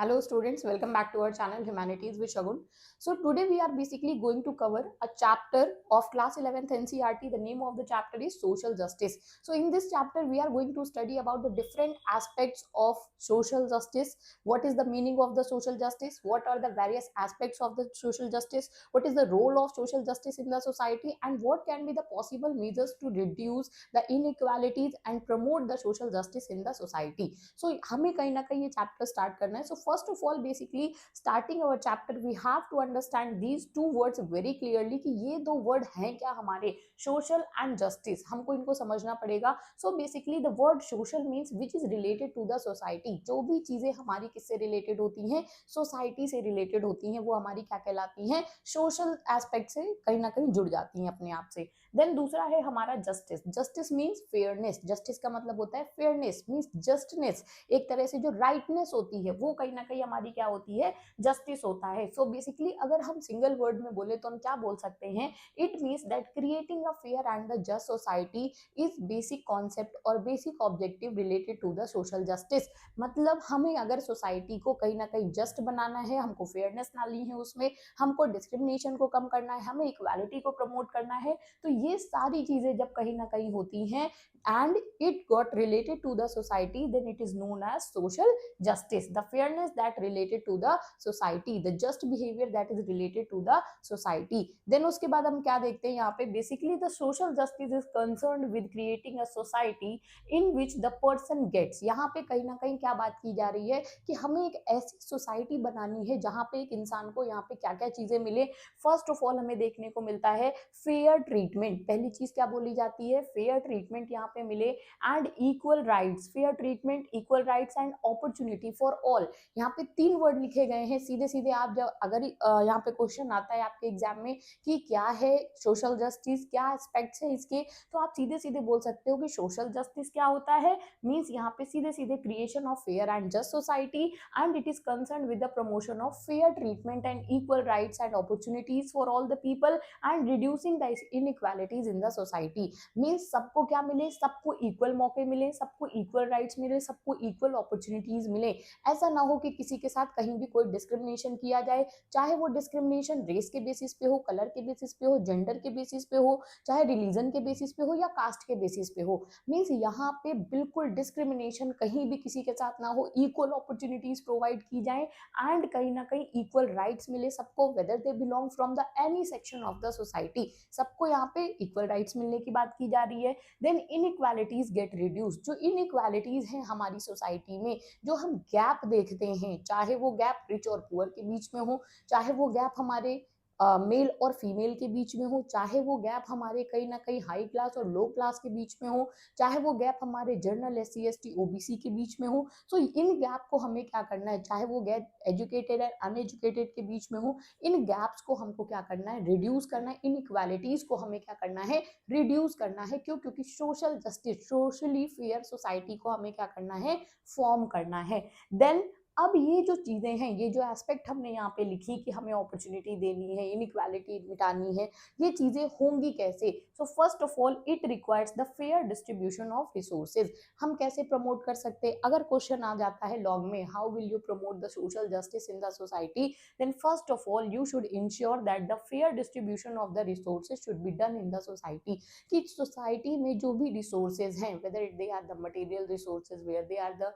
Hello students, welcome back to our channel Humanities with Shagun. So today we are basically going to cover a chapter of class 11th NCERT. The name of the chapter is social justice. So in this chapter we are going to study about the different aspects of social justice. What is the meaning of the social justice? What are the various aspects of the social justice? What is the role of social justice in the society, and what can be the possible measures to reduce the inequalities and promote the social justice in the society? So हमें कहीं ना कहीं ये chapter start करना है. So first of all basically starting our chapter we have to understand these two words very clearly कि ये दो वर्ड हैं क्या हमारे, सोशल एंड जस्टिस. हमको इनको समझना पड़ेगा. So basically the word social means which is related to the society. जो भी चीजें हमारी किससे रिलेटेड होती हैं, सोसाइटी से रिलेटेड होती हैं, वो हमारी क्या कहलाती हैं, सोशल एस्पेक्ट से कहीं ना कहीं जुड़ जाती हैं अपने आप से. देन दूसरा है हमारा justice. Justice means fairness. Justice का मतलब होता है फेयरनेस, मीन्स जस्टनेस. एक तरह से जो राइटनेस होती है वो कहीं ना कहीं हमारी क्या होती है, जस्टिस होता है. सो बेसिकली अगर हम सिंगल वर्ड में बोले तो हम क्या बोल सकते हैं, it means that creating a fair and the just society is basic concept और basic objective related to the social justice. मतलब हमें अगर सोसाइटी को कहीं ना कहीं जस्ट बनाना है, हमको फेयरनेस लानी है उसमें, हमको डिस्क्रिमिनेशन को कम करना है, हमें इक्वालिटी को प्रमोट करना है, तो ये सारी चीजें जब कहीं ना कहीं होती हैं and it got related to the society, then it is known as social justice. The fairness that related to the society, the just behavior that is related to the society. Then उसके बाद हम क्या देखते हैं यहाँ पे, basically the social justice is concerned with creating a society in which the person gets. यहाँ पे कहीं ना कहीं क्या बात की जा रही है कि हमें एक ऐसी सोसाइटी बनानी है जहाँ पे एक इंसान को यहाँ पे क्या क्या चीजें मिले. फर्स्ट ऑफ ऑल हमें देखने को मिलता है फेयर ट्रीटमेंट. पहली चीज क्या बोली जाती है, फेयर ट्रीटमेंट यहाँ पे मिले and equal rights. Fair treatment, equal rights and opportunity for all. यहाँ पे तीन वर्ड लिखे गए हैं. सीधे सीधे आप जब अगर यहाँ पे क्वेश्चन आता है आपके एग्जाम में कि क्या है सोशल जस्टिस, क्या एस्पेक्ट्स है इसके, तो आप सीधे सीधे बोल सकते हो कि सोशल जस्टिस क्या होता है, मीन्स यहाँ पे सीधे सीधे creation of fair and just society and it is concern with the promotion of fair treatment and equal rights and opportunities for all the people and reducing the inequalities in the society. Means सबको क्या मिले, सबको equal मौके मिले, सबको equal rights मिले, सबको equal opportunities मिले. ऐसा ना हो कि किसी के साथ कहीं भी कोई डिस्क्रिमिनेशन किया जाए, चाहे वो डिस्क्रिमिनेशन रेस के बेसिस पे हो, कलर के बेसिस पे हो, जेंडर के बेसिस पे हो, चाहे रिलीजन के बेसिस पे हो या कास्ट के बेसिस पे हो. मीन्स यहाँ पे बिल्कुल डिस्क्रिमिनेशन कहीं भी किसी के साथ ना हो, इक्वल अपॉर्चुनिटीज प्रोवाइड की जाए एंड कहीं ना कहीं इक्वल राइट्स मिले सबको, whether they belong from the any section of the society. सबको यहाँ पे इक्वल राइट्स मिलने की बात की जा रही है. Then inequalities get reduce. जो इनइक्वालिटीज हैं हमारी सोसाइटी में, जो हम गैप देखते हैं, चाहे वो गैप रिच और पुअर के बीच में हो, चाहे वो गैप हमारे मेल और फीमेल के बीच में हो, चाहे वो गैप हमारे कहीं ना कहीं हाई क्लास और लो क्लास के बीच में हो, चाहे वो गैप हमारे जनरल SC ST OBC के बीच में हो. सो इन गैप को हमें क्या करना है, चाहे वो गैप एजुकेटेड और अनएजुकेटेड के बीच में हो, इन गैप्स को हमको क्या करना है, रिड्यूस करना है. इनइक्वालिटीज को हमें क्या करना है, रिड्यूस करना है. क्यों? क्योंकि social justice, socially fair society को हमें क्या करना है, फॉर्म करना है. देन अब ये जो चीजें हैं, ये जो एस्पेक्ट हमने यहाँ पे लिखी कि हमें अपॉर्चुनिटी देनी है, इनइक्वालिटी मिटानी है, ये चीजें होंगी कैसे. सो first of all it requires the fair distribution of resources. हम कैसे प्रमोट कर सकते हैं, अगर क्वेश्चन आ जाता है लॉग में, how will you promote the social justice in the society, then first of all you should ensure that the fair distribution of the resources should be done in the society. कि society में जो भी resources हैं, whether they are the material resources, where they are the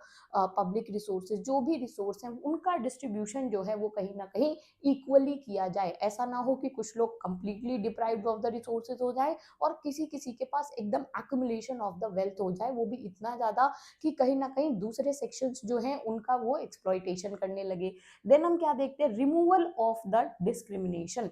public resources, जो भी resource हैं उनका distribution जो है वो कहीं ना कहीं इक्वली किया जाए. ऐसा ना हो कि कुछ लोग completely deprived of the resources हो जाए और किसी किसी के पास एकदम एक्युमुलेशन ऑफ द वेल्थ हो जाए, वो भी इतना ज्यादा कि कहीं ना कहीं दूसरे सेक्शंस जो हैं उनका वो एक्सप्लॉइटेशन करने लगे. देन हम क्या देखते हैं, रिमूवल ऑफ द डिस्क्रिमिनेशन.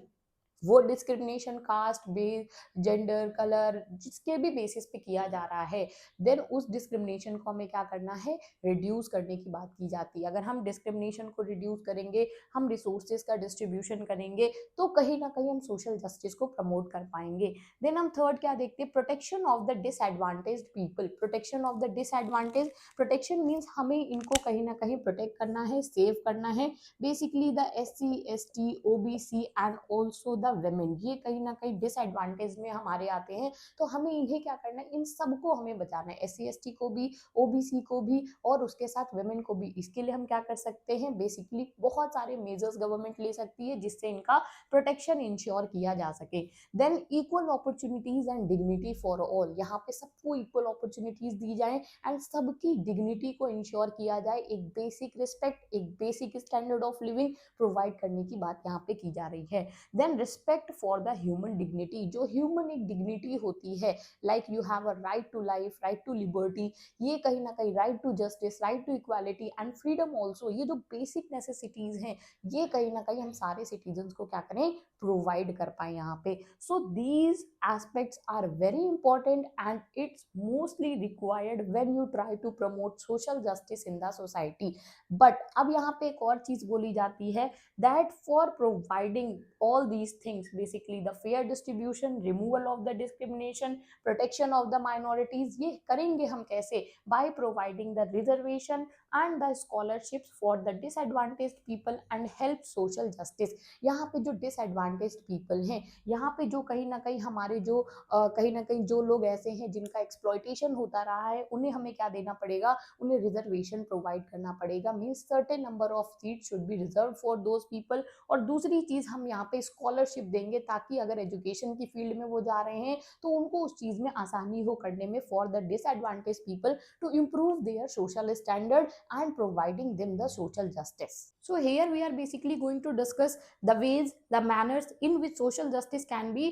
वो discrimination caste base, gender, colour, जिसके भी बेसिस पे किया जा रहा है, देन उस डिस्क्रिमिनेशन को हमें क्या करना है, रिड्यूस करने की बात की जाती है. अगर हम डिस्क्रिमिनेशन को रिड्यूस करेंगे, हम रिसोर्सेज का डिस्ट्रीब्यूशन करेंगे, तो कहीं ना कहीं हम सोशल जस्टिस को प्रमोट कर पाएंगे. देन हम थर्ड क्या देखते हैं, protection of the disadvantaged people. Protection of the disadvantage, protection means हमें इनको कहीं ना कहीं प्रोटेक्ट करना है, सेव करना है. Basically the SC ST OBC and also the women, ये कहीं ना कहीं डिसएडवांटेज में हमारे आते हैं, तो हमें इन्हें क्या करना है, इन सबको हमें बचाना है, SC ST को भी, OBC को भी और उसके साथ women को भी। इसके लिए हम क्या कर सकते हैं, बेसिकली बहुत सारे मेजर्स गवर्नमेंट ले सकती है जिससे इनका प्रोटेक्शन इंश्योर किया जा सके। Than equal opportunities and dignity for all, यहाँ पे सबको इक्वल अपॉर्चुनिटीज दी जाए एंड सबकी डिग्निटी को इंश्योर किया जाए, एक बेसिक रिस्पेक्ट, एक basic standard of living provide करने की बात यहाँ पे की जा रही है। Then respect for the human dignity, जो ह्यूमन एक डिग्निटी होती है, like you have a right to life, right to liberty, ये कहीं ना कहीं right to justice, right to equality and freedom also, ये जो बेसिक नेसेसिटीज हैं ये कहीं ना कहीं हम सारे सिटीजन्स को क्या करें, प्रोवाइड कर पाए यहाँ पे। So these aspects are very important and it's mostly required when you try to promote social justice in the society. But अब यहाँ पे एक और चीज बोली जाती है, that for providing all these things, basically the fair distribution, removal of the discrimination, protection of the minorities, ये करेंगे हम कैसे, by providing the reservation and the scholarships for the disadvantaged people and help social justice. यहाँ पे जो disadvantaged people हैं, यहाँ पे जो कहीं ना कहीं हमारे जो कहीं ना कहीं जो लोग ऐसे हैं जिनका एक्सप्लॉयटेशन होता रहा है, उन्हें हमें क्या देना पड़ेगा, उन्हें रिजर्वेशन प्रोवाइड करना पड़ेगा, means certain number of seat should be reserve for those people. और दूसरी चीज हम यहाँ पे स्कॉलरशिप देंगे ताकि अगर एजुकेशन की फील्ड में वो जा रहे हैं तो उनको उस चीज में आसानी हो करने में, for the disadvantage people to improve their social standard and providing them the social justice. So here we are basically going to discuss the ways, the manners in which social justice can be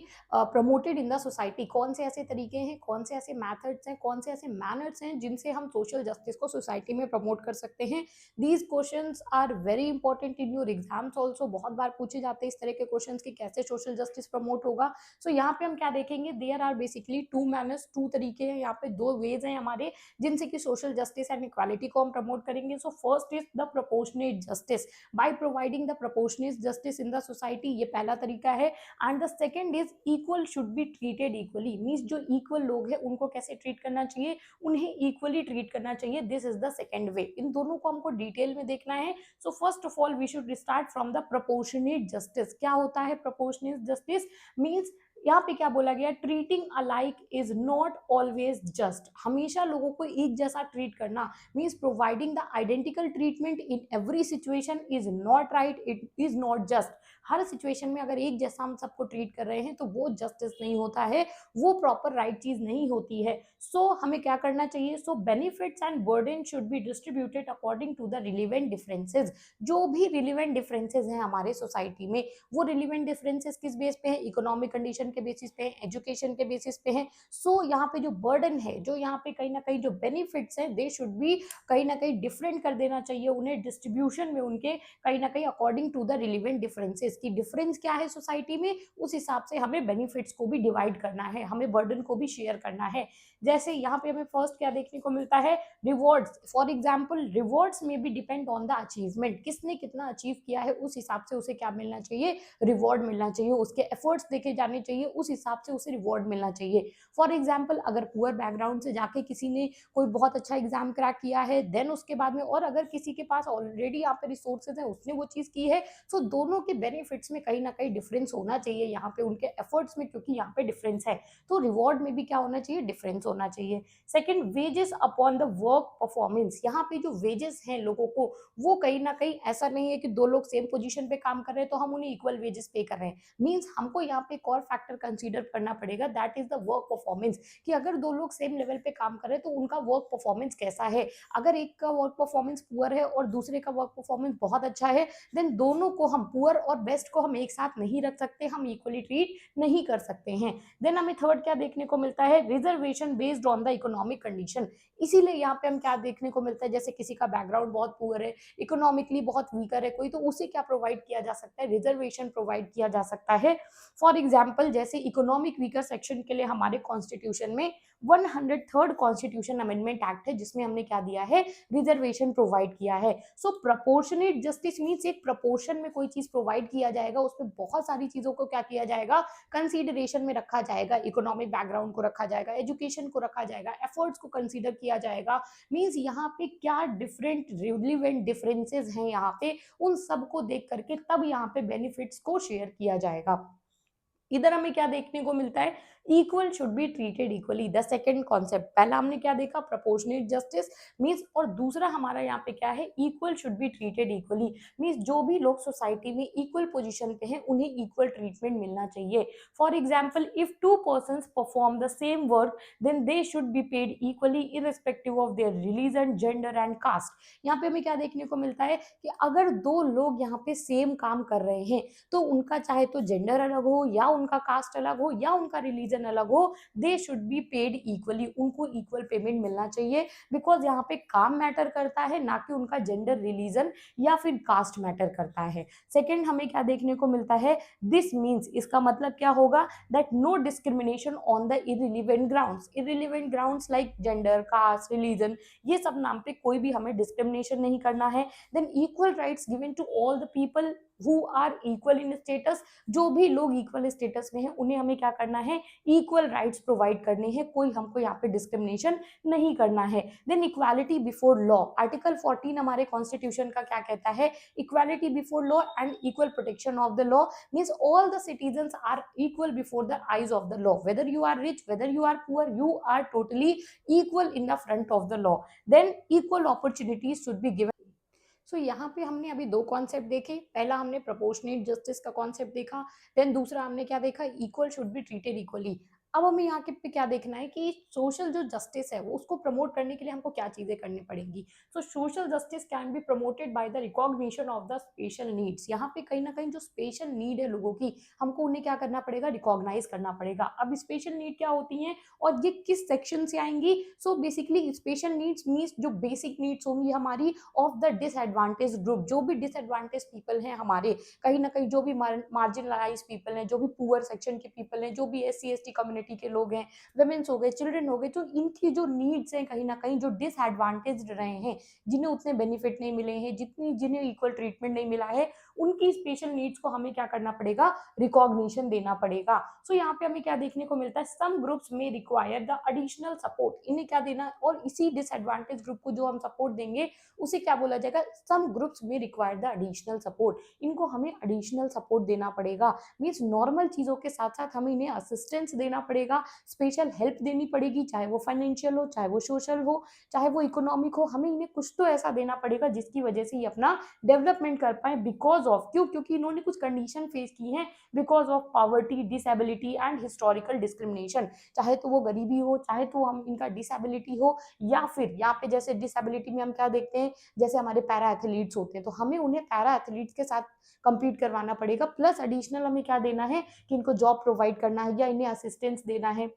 promoted in the society। कौन से ऐसे तरीके हैं, कौन से ऐसे methods हैं, कौन से ऐसे manners हैं जिनसे हम social justice को society में promote कर सकते हैं। These questions are very important in your exams also, बहुत बार पूछे जाते हैं इस तरह के questions कि कैसे social justice promote होगा। So यहाँ पे हम क्या देखेंगे, there are basically two manners, two तरीके हैं, यहाँ पे दो ways हैं हमारे जिनसे कि सोशल जस्टिस एंड इक्वालिटी को हम प्रमोट करेंगे। So first is the proportionate justice, bye providing the proportionate justice in the society, ये पहला तरीका है। And the second is equal should be treated equally, means जो इक्वल लोग हैं उनको कैसे ट्रीट करना चाहिए, उन्हें इक्वली ट्रीट करना चाहिए, this is the second way. इन दोनों को हमको डिटेल में देखना है। So first of all we should start from the proportionate justice. क्या होता है प्रोपोर्शनेट जस्टिस, मींस यहाँ पे क्या बोला गया, treating alike is not always just, हमेशा लोगों को एक जैसा ट्रीट करना, means providing the identical treatment in every situation is not right, it is not just. Her situation में अगर एक जैसा हम सबको ट्रीट कर रहे हैं तो वो जस्टिस नहीं होता है, वो प्रॉपर राइट चीज नहीं होती है। सो हमें क्या करना चाहिए, so benefits and burden should be distributed according to the relevant differences. जो भी रिलेवेंट डिफरेंसेस हैं हमारे सोसाइटी में, वो रिलेवेंट डिफरेंसेस किस बेस पे है, इकोनॉमिक कंडीशन के बेसिस पे है, एजुकेशन के बेसिस पे है। सो यहाँ पे जो बर्डन है, जो यहाँ पे कहीं ना कहीं जो बेनिफिट्स हैं, दे शुड बी कहीं ना कहीं डिफरेंट कर देना चाहिए उन्हें डिस्ट्रीब्यूशन में, उनके कहीं ना कहीं according to the relevant differences की डिफरेंस क्या है सोसाइटी में, उस हिसाब से हमें बेनिफिट्स को भी डिवाइड करना है, हमें बर्डन को भी शेयर करना है। जैसे यहाँ पे हमें फर्स्ट क्या देखने को मिलता है, रिवॉर्ड्स। फॉर एग्जाम्पल रिवॉर्ड्स में भी डिपेंड ऑन द अचीवमेंट, किसने कितना अचीव किया है उस हिसाब से उसे क्या मिलना चाहिए, रिवॉर्ड मिलना चाहिए, उसके एफर्ट्स देखे जाने चाहिए, उस हिसाब से उसे रिवॉर्ड मिलना चाहिए। फॉर एग्जाम्पल अगर पुअर बैकग्राउंड से जाके किसी ने कोई बहुत अच्छा एग्जाम क्रैक किया है, देन उसके बाद में और अगर किसी के पास ऑलरेडी यहाँ पे रिसोर्सेज है, उसने वो चीज की है, तो दोनों के बेनिफिट्स में कहीं ना कहीं डिफरेंस होना चाहिए यहाँ पे, उनके एफर्ट्स में, क्योंकि यहाँ पे डिफरेंस है तो रिवॉर्ड में भी क्या होना चाहिए, डिफरेंस होना चाहिए। Second, wages upon the work performance. यहाँ पे जो वेजेस हैं लोगों को, वो कहीं ना कहीं ऐसा नहीं है कि दो लोग सेम पोजीशन पे काम कर रहे हैं तो हम उन्हें इक्वल वेजेस पे कर रहे हैं, मींस हमको यहाँ पे एक और फैक्टर कंसीडर करना पड़ेगा, that is the work performance, कि अगर दो लोग सेम लेवल पे काम कर रहे हैं तो उनका वर्क परफॉर्मेंस कैसा है। अगर एक का वर्क परफॉर्मेंस पुअर है और दूसरे का वर्क परफॉर्मेंस बहुत अच्छा है, देन दोनों को हम, पुअर और बेस्ट को हम एक साथ नहीं रख सकते, हम इक्वली ट्रीट नहीं कर सकते हैं। देन हमें थर्ड क्या देखने को मिलता है, reservation based on the economic condition. इसीलिए यहाँ पे हम क्या देखने को मिलता है, जैसे किसी का बैकग्राउंड बहुत पुअर है, इकोनॉमिकली बहुत वीकर है कोई, तो उसे क्या प्रोवाइड किया जा सकता है, रिजर्वेशन प्रोवाइड किया जा सकता है। फॉर एग्जाम्पल जैसे इकोनॉमिक वीकर सेक्शन के लिए हमारे कॉन्स्टिट्यूशन में 103rd कॉन्स्टिट्यूशन अमेंडमेंट एक्ट है जिसमें हमने क्या दिया है, रिजर्वेशन प्रोवाइड किया है। सो प्रोपोर्शनेट जस्टिस मींस एक प्रोपोर्शन में कोई चीज प्रोवाइड किया जाएगा, उसमें बहुत सारी चीजों को क्या किया जाएगा, कंसीडरेशन में रखा जाएगा, इकोनॉमिक बैकग्राउंड को रखा जाएगा, एजुकेशन को रखा जाएगा, एफर्ट्स को कंसीडर किया जाएगा, मींस यहाँ पे क्या डिफरेंट रिलेवेंट डिफरेंसेस हैं यहाँ पे, उन सबको देख करके तब यहाँ पे बेनिफिट्स को शेयर किया जाएगा। इधर हमें क्या देखने को मिलता है, equal should be treated equally. The second concept, पहला हमने क्या देखा, प्रोपोर्शनेट जस्टिस मींस, और दूसरा हमारा यहाँ पे क्या है, equal should be treated equally means जो भी लोग सोसाइटी में इक्वल पोजीशन पे हैं उन्हें इक्वल ट्रीटमेंट मिलना चाहिए। For example, if two person perform the same work then they should be paid equally irrespective of their religion, gender and caste. यहाँ पे हमें क्या देखने को मिलता है कि अगर दो लोग यहाँ पे सेम काम कर रहे हैं तो उनका चाहे तो जेंडर अलग हो या उनका कास्ट अलग हो या उनका रिलीजन अलग हो, दे शुड बी पेड इक्वली, उनको इक्वल पेमेंट मिलना चाहिए। बिकॉज यहाँ पे काम मैटर करता है, ना कि उनका जेंडर, रिलीजन या फिर कास्ट मैटर करता है। सेकेंड हमें क्या देखने को मिलता है, दिस मीन्स, इसका मतलब क्या होगा, that no discrimination on the irrelevant grounds. Irrelevant grounds like gender, caste, religion, ये सब नाम पे कोई भी हमें डिस्क्रिमिनेशन नहीं करना है। Then equal rights given to all the people who are equal in status, जो भी लोग इक्वल स्टेटस में हैं उन्हें हमें क्या करना है, इक्वल राइट्स प्रोवाइड करने हैं, कोई हमको यहाँ पे डिस्क्रिमिनेशन नहीं करना है। Then equality before law, article 14 हमारे कॉन्स्टिट्यूशन का क्या कहता है, equality before law and equal protection of the law means all the citizens are equal before the eyes of the law, whether you are rich, whether you are poor, you are totally equal in the front of the law. Then equal opportunities should be given. सो यहाँ पे हमने अभी दो concept देखे, पहला हमने proportionate justice का concept देखा, देन दूसरा हमने क्या देखा, equal should be treated equally. अब हमें यहाँ के पे क्या देखना है कि सोशल जो जस्टिस है वो उसको प्रमोट करने के लिए हमको क्या चीजें करनी पड़ेंगी। So social justice can be promoted by the recognition of the special needs. यहाँ पे कहीं ना कहीं जो स्पेशल नीड है लोगों की, हमको उन्हें क्या करना पड़ेगा, रिकॉग्नाइज करना पड़ेगा। अब स्पेशल नीड क्या होती है और ये किस सेक्शन से आएंगी। So basically special needs means जो बेसिक नीड्स होंगी हमारी ऑफ द डिसएडवांटेज ग्रुप, जो भी डिसएडवांटेज पीपल हैं हमारे, कहीं ना कहीं जो भी मार्जिनलाइज पीपल हैं, जो भी पुअर सेक्शन के पीपल हैं, जो भी SC ST कम्युनिटी के लोग हैं, वुमेन्स हो गए, चिल्ड्रन हो गए, तो इनकी जो नीड्स हैं कहीं ना कहीं जो डिसएडवांटेज रहे हैं, जिन्हें उतने बेनिफिट नहीं मिले हैं, जिन्हें इक्वल ट्रीटमेंट नहीं मिला है, उनकी स्पेशल नीड्स को हमें क्या करना पड़ेगा, रिकॉग्निशन देना पड़ेगा। सो यहाँ पे हमें क्या देखने को मिलता है, सम ग्रुप्स में रिक्वायर द एडिशनल सपोर्ट, इन्हें क्या देना, और इसी डिसएडवांटेज ग्रुप को जो हम सपोर्ट देंगे उसे क्या बोला जाएगा, सम ग्रुप्स में रिक्वायर द एडिशनल सपोर्ट, इनको हमें एडिशनल सपोर्ट देना पड़ेगा। मीन्स नॉर्मल चीजों के साथ साथ हमें इन्हें असिस्टेंस देना पड़ेगा, स्पेशल हेल्प देनी पड़ेगी, चाहे वो फाइनेंशियल हो, चाहे वो सोशल हो, चाहे वो इकोनॉमिक हो, हमें इन्हें कुछ तो ऐसा देना पड़ेगा जिसकी वजह से ये अपना डेवलपमेंट कर पाए। बिकॉज ऑफ क्यों, क्योंकि इन्होंने कुछ कंडीशन फेस की हैं, because of poverty, disability and historical discrimination, चाहे तो वो गरीबी हो, चाहे तो हम इनका डिसेबिलिटी हो, या फिर यहाँ पे जैसे डिसेबिलिटी में हम क्या देखते हैं, जैसे हमारे पैरा एथलीट्स होते हैं तो हमें उन्हें पैरा एथलीट्स के साथ कंपीट करवाना पड़ेगा, प्लस एडिशनल हमें क्या देना है कि इनको जॉब प्रोवाइड करना है या इन्हें असिस्टेंस देना है।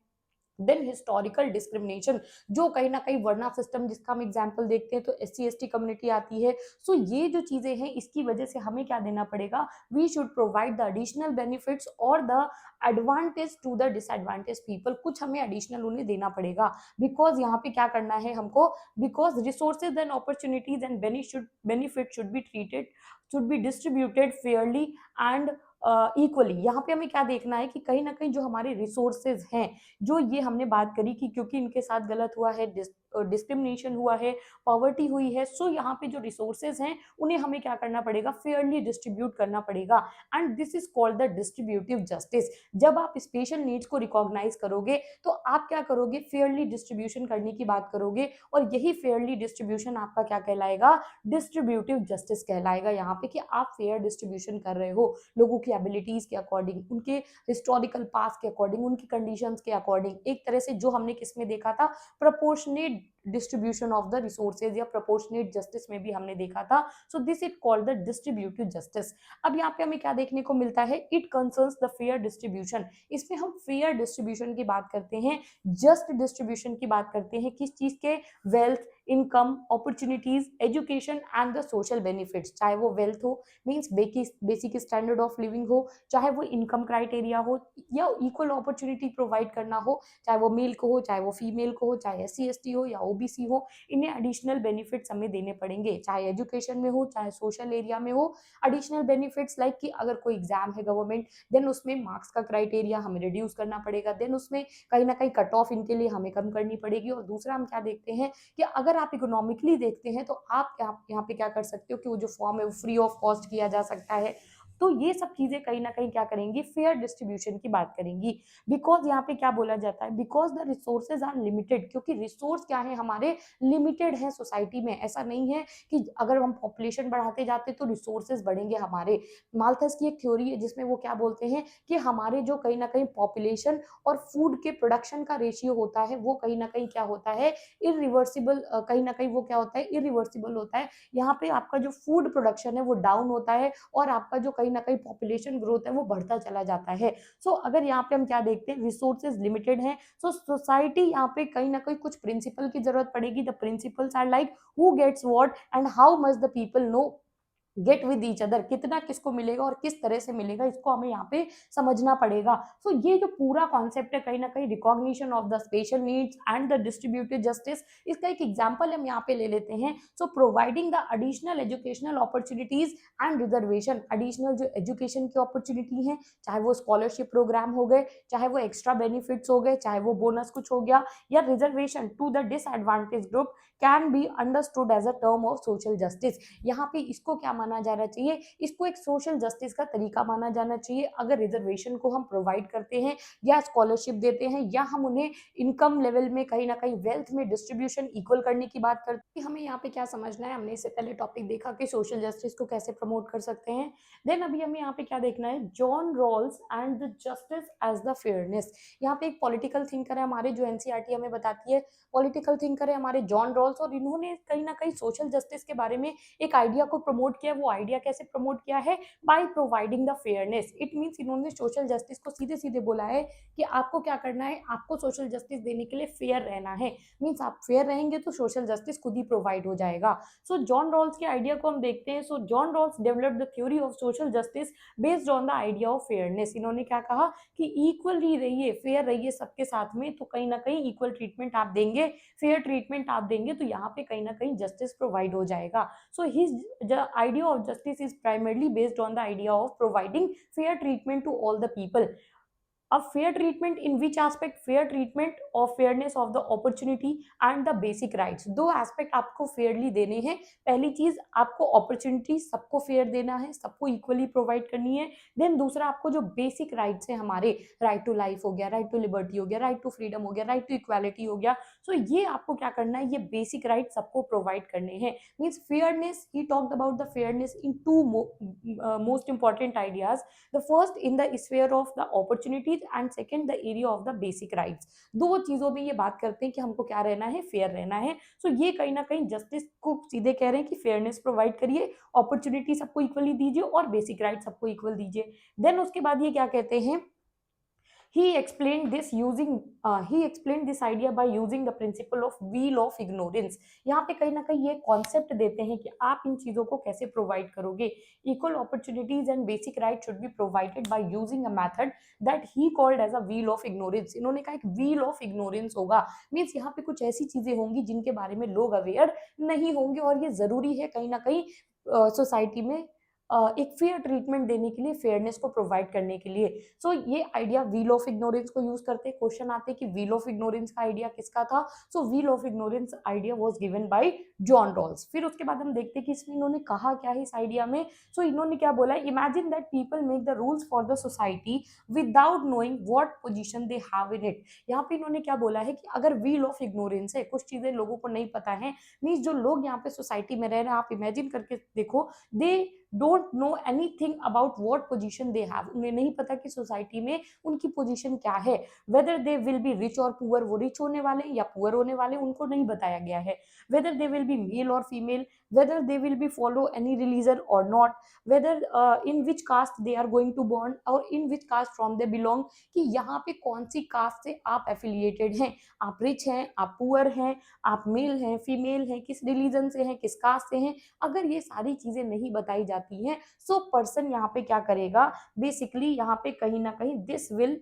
देन हिस्टोरिकल डिस्क्रिमिनेशन, जो कहीं ना कहीं वर्ना सिस्टम जिसका हम एग्जांपल देखते हैं तो SC ST कम्युनिटी आती है। सो ये जो चीजें हैं इसकी वजह से हमें क्या देना पड़ेगा, we should provide the additional benefits और the advantage to the disadvantage people, कुछ हमें एडिशनल उन्हें देना पड़ेगा। बिकॉज यहाँ पे क्या करना है हमको, because resources and opportunities and benefit should be treated, should be distributed Fairlie and equally. यहाँ पे हमें क्या देखना है कि कहीं ना कहीं जो हमारे रिसोर्सेज हैं, जो ये हमने बात करी कि क्योंकि इनके साथ गलत हुआ है, डिस्क्रिमिनेशन हुआ है, पॉवर्टी हुई है, सो यहाँ पे जो रिसोर्सेज हैं उन्हें हमें क्या करना पड़ेगा, फेयरली डिस्ट्रीब्यूट करना पड़ेगा। And this is called the distributive justice. जब आप स्पेशल नीड्स को रिकॉग्नाइज करोगे तो आप क्या करोगे, फेयरली डिस्ट्रीब्यूशन करने की बात करोगे, और यही फेयरली डिस्ट्रीब्यूशन आपका क्या कहलाएगा, डिस्ट्रीब्यूटिव जस्टिस कहलाएगा। यहाँ पे कि आप फेयर डिस्ट्रीब्यूशन कर रहे हो लोगों की एबिलिटीज के अकॉर्डिंग, उनके हिस्टोरिकल पास के अकॉर्डिंग, उनकी कंडीशंस के अकॉर्डिंग, एक तरह से जो हमने किसमें देखा था, proportionate distribution of the resources या प्रोपोर्शनेट जस्टिस में भी हमने देखा था। So this is called the distributive justice. अब यहाँ पे हमें क्या देखने को मिलता है, it concerns the fair distribution. इसमें हम फेयर डिस्ट्रीब्यूशन की बात करते हैं, जस्ट डिस्ट्रीब्यूशन की बात करते हैं, किस चीज के, wealth, income, opportunities, education and the social benefits. चाहे वो वेल्थ हो means basic standard of living हो, चाहे वो इनकम क्राइटेरिया हो, या इक्वल अपॉर्चुनिटी प्रोवाइड करना हो, चाहे वो मेल को हो, चाहे वो फीमेल को हो, चाहे SC ST हो या OBC हो, इन्हें एडिशनल बेनिफिट्स हमें देने पड़ेंगे, चाहे एजुकेशन में हो, चाहे सोशल एरिया में हो। एडिशनल बेनिफिट्स लाइक कि अगर कोई एग्जाम है गवर्नमेंट, देन उसमें मार्क्स का क्राइटेरिया हमें रिड्यूस करना पड़ेगा, देन उसमें कहीं ना कहीं कट ऑफ इनके लिए हमें कम करनी पड़ेगी। और दूसरा हम क्या देखते हैं कि अगर आप इकोनॉमिकली देखते हैं तो आप यहाँ पे क्या कर सकते हो कि वो जो फॉर्म है वो फ्री ऑफ कॉस्ट किया जा सकता है। तो ये सब चीजें कहीं ना कहीं क्या करेंगी, फेयर डिस्ट्रीब्यूशन की बात करेंगी। बिकॉज यहाँ पे क्या बोला जाता है, because the resources are limited, क्योंकि रिसोर्स क्या है हमारे, लिमिटेड है सोसाइटी में। ऐसा नहीं है कि अगर हम पॉपुलेशन बढ़ाते जाते तो रिसोर्सेज बढ़ेंगे हमारे। माल्थस की एक थ्योरी है जिसमें वो क्या बोलते हैं कि हमारे जो कहीं ना कहीं पॉपुलेशन और फूड के प्रोडक्शन का रेशियो होता है वो कहीं ना कहीं क्या होता है, इरिवर्सिबल, कहीं ना कहीं वो क्या होता है, इरिवर्सिबल होता है। यहाँ पे आपका जो फूड प्रोडक्शन है वो डाउन होता है और आपका जो कहीं ना कहीं पॉपुलेशन ग्रोथ है वो बढ़ता चला जाता है। सो अगर यहाँ पे हम क्या देखते हैं, रिसोर्सेज लिमिटेड है, सो सोसाइटी यहाँ पे कहीं ना कहीं कुछ प्रिंसिपल की जरूरत पड़ेगी। The principles are like who gets what and how much the people no get with each other, कितना किसको मिलेगा और किस तरह से मिलेगा, इसको हमें यहाँ पे समझना पड़ेगा। सो ये जो पूरा कॉन्सेप्ट है कहीं ना कहीं recognition of the special needs and the distributed justice, इसका एक एग्जांपल हम यहाँ पे ले लेते हैं। So providing the additional educational opportunities and reservation, additional जो एजुकेशन की अपॉर्चुनिटी है, चाहे वो स्कॉलरशिप प्रोग्राम हो गए, चाहे वो एक्स्ट्रा बेनिफिट्स हो गए, चाहे वो बोनस कुछ हो गया, या reservation to the disadvantage group, can be understood as a term of social justice. यहाँ पे इसको क्या माना जाना चाहिए, इसको एक सोशल जस्टिस का तरीका माना जाना चाहिए। अगर रिजर्वेशन को हम प्रोवाइड करते हैं या स्कॉलरशिप देते हैं या हम उन्हें इनकम लेवल में कहीं ना कहीं वेल्थ में डिस्ट्रीब्यूशन इक्वल करने की बात करते हैं, हमें यहाँ पे क्या समझना है, हमने इससे पहले टॉपिक देखा कि सोशल जस्टिस को कैसे प्रमोट कर सकते हैं। देन अभी हमें यहाँ पे क्या देखना है, John Rawls and the justice as the fairness. यहाँ पे एक पॉलिटिकल थिंकर है हमारे, जो एनसीईआरटी हमें बताती है, पॉलिटिकल थिंकर है हमारे जॉन रॉल्स, और इन्होंने कहीं ना कहीं सोशल जस्टिस के बारे में एक आइडिया को प्रमोट किया। वो आइडिया कैसे प्रमोट किया है, bye providing the fairness. It means इन्होंने सोशल जस्टिस को सीधे सीधे बोला है कि आपको क्या करना है, आपको सोशल जस्टिस देने के लिए फेयर रहना है। मींस आप फेयर रहेंगे तो सोशल जस्टिस खुद ही प्रोवाइड हो जाएगा। सो जॉन रॉल्स के आइडिया को हम देखते हैं। So John Rawls developed the theory of social justice based on the idea of fairness. इन्होंने क्या कहा कि इक्वल ही रहिए, फेयर रहिए सबके साथ में, तो कहीं ना कहीं इक्वल ट्रीटमेंट आप देंगे, फेयर ट्रीटमेंट आप देंगे, तो यहाँ पे कहीं ना कहीं जस्टिस प्रोवाइड हो जाएगा। So his idea of justice is primarily based on the idea of providing fair treatment to all the people। अब fair treatment in which aspect, fair treatment और fairness of the opportunity and the basic rights. दो aspect आपको fairly देने हैं। पहली चीज, आपको opportunity सबको फेयर देना है, सबको इक्वली प्रोवाइड करनी है। देन दूसरा, आपको जो बेसिक राइट्स है हमारे, राइट टू लाइफ हो गया, राइट टू लिबर्टी हो गया, राइट टू फ्रीडम हो गया, राइट टू इक्वालिटी हो गया। सो ये आपको क्या करना है, ये बेसिक राइट सबको प्रोवाइड करने हैं। Means fairness, he talked about the fairness in two most important ideas. The first in the sphere of the opportunities and second the area of the basic rights. दो चीजों में ये बात करते हैं कि हमको क्या रहना है, फेयर रहना है। सो ये कहीं ना कहीं जस्टिस को सीधे कह रहे हैं कि फेयरनेस प्रोवाइड करिए, अपॉर्चुनिटी सबको इक्वली दीजिए और बेसिक राइट सबको इक्वल दीजिए। देन उसके बाद ये क्या कहते हैं, he explained this idea by using the principle of wheel of ignorance। यहाँ पे कहीं ना कहीं ये कॉन्सेप्ट देते हैं कि आप इन चीजों को कैसे प्रोवाइड करोगे। Equal opportunities and basic right should be provided by using a method that he called as a wheel of ignorance. इन्होंने कहा एक व्हील ऑफ इग्नोरेंस होगा। मीन्स यहाँ पे कुछ ऐसी चीजें होंगी जिनके बारे में लोग अवेयर नहीं होंगे, और ये जरूरी है कहीं ना कहीं सोसाइटी में एक फेयर ट्रीटमेंट देने के लिए, फेयरनेस को प्रोवाइड करने के लिए। सो ये आइडिया व्हील ऑफ इग्नोरेंस को यूज करते, क्वेश्चन आते कि व्हील ऑफ इग्नोरेंस का आइडिया किसका था। So veil of ignorance idea was given by John Rawls. फिर उसके बाद हम देखते हैं कि इसमें इन्होंने कहा क्या है इस आइडिया में। सो इन्होंने क्या बोला, imagine that people make the rules for the society without knowing what position they have in it. यहाँ पे इन्होंने क्या बोला है कि अगर व्हील ऑफ इग्नोरेंस है, कुछ चीजें लोगों को नहीं पता है, मीन्स जो लोग यहाँ पे सोसाइटी में रह रहे हैं, आप इमेजिन करके देखो, they don't know anything about what position they have. उन्हें नहीं पता कि सोसाइटी में उनकी पोजीशन क्या है। Whether they will be rich और पुअर, वो रिच होने वाले या पुअर होने वाले, उनको नहीं बताया गया है। Whether they will be male और female, whether they will be follow any religion or not, whether in which caste they are going to born और in which caste from they belong, कि यहाँ पे कौन सी कास्ट से आप affiliated हैं, आप रिच हैं, आप पुअर हैं, आप मेल हैं, फीमेल हैं, किस रिलीजन से हैं, किस कास्ट से हैं। अगर ये सारी चीजें नहीं बताई जाती हैं, सो पर्सन यहाँ पे क्या करेगा, बेसिकली यहाँ पे कहीं ना कहीं this will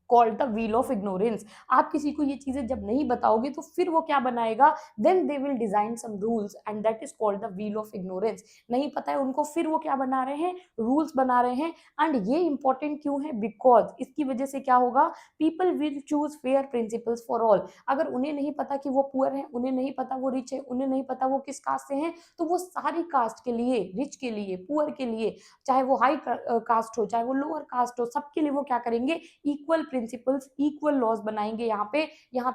called the wheel of ignorance. आप किसी को ये चीजें जब नहीं बताओगे तो फिर वो क्या बनाएगा, then they will design some rules and that is called the wheel of ignorance. नहीं पता है उनको, फिर वो क्या बना रहे हैं, रूल्स बना रहे हैं। एंड ये इंपॉर्टेंट क्यों है, बिकॉज इसकी वजह से क्या होगा, people will choose fair principles for all. अगर उन्हें नहीं पता कि वो पुअर है, उन्हें नहीं पता वो रिच है, उन्हें नहीं पता वो किस कास्ट से हैं, तो वो सारी कास्ट के लिए, रिच के लिए, पुअर के लिए, चाहे वो हाई कास्ट हो चाहे वो लोअर कास्ट हो, सबके लिए वो क्या करेंगे, इक्वल प्रिंसिपल्स, इक्वल लॉज बनाएंगे। यहाँ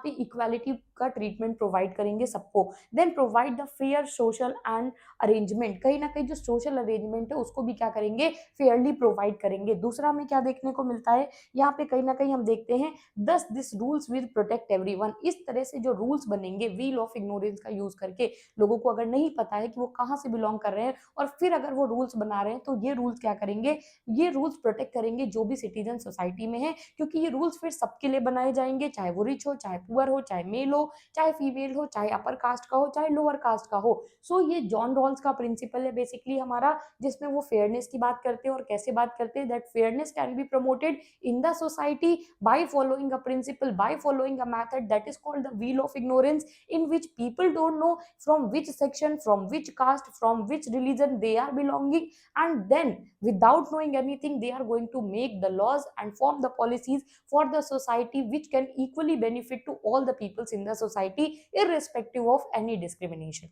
पे इक्वालिटी का ट्रीटमेंट प्रोवाइड करेंगे सबको। Then provide the fair social and arrangement, कहीं ना कहीं जो सोशल अरेंजमेंट है उसको भी क्या करेंगे, फेयरली प्रोवाइड करेंगे। दूसरा हमें क्या देखने को मिलता है, यहाँ पे कहीं ना कहीं हम देखते हैं दस this rules will protect everyone. इस तरह से जो रूल्स बनेंगे व्हील ऑफ इग्नोरेंस का यूज करके, लोगों को अगर नहीं पता है कि वो कहाँ से बिलोंग कर रहे हैं और फिर अगर वो रूल्स बना रहे हैं, तो ये रूल्स क्या करेंगे, ये रूल्स प्रोटेक्ट करेंगे जो भी सिटीजन सोसाइटी में है, क्योंकि ये रूल्स फिर सबके लिए बनाए जाएंगे, चाहे वो रिच हो, चाहे पुअर हो, चाहे मेल हो, चाहे फीमेल हो, चाहे अपर कास्ट का हो, चाहे लोअर कास्ट का हो। सो ये जॉन रॉल्स का प्रिंसिपल है बेसिकली हमारा, जिसमें वो फेयरनेस की बात करते हैं। और कैसे बात करते हैं, that fairness can be promoted in the society by following a principle, by following a method that is called the wheel of ignorance, in which people don't know from which section, from which caste, from which religion they are belonging, and then without knowing anything they are going to make the laws and form the policies for the society which can equally benefit to all the peoples in the society irrespective of any discrimination.